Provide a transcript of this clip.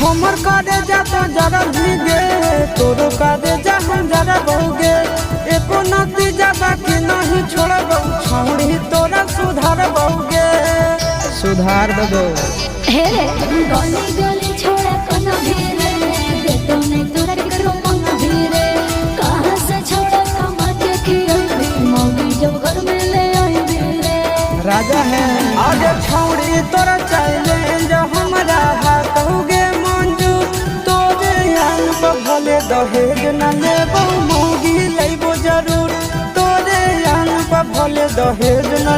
हमर कादे जा तो जरा भीगे तोरो कादे जा हम जरा बहुगे एको नतीजा बाकी नहीं छोड़बो छौड़ी तोरा सुधार बहुगे सुधार दबो हे गली गली छोड़ा कोनो भीरे दे तो नहीं तोरा करो मन भीरे कहां से छोड़ा कमा के खियो मौगी जब घर में ले आई भीरे राजा है आगे छौड़ी तोरा चैलेंज हमरा हाथ होगे मंजू तोरे आन पर भले दहेज न लेबो मौगी लेबो जरूर तोरे आन पर भले दहेज न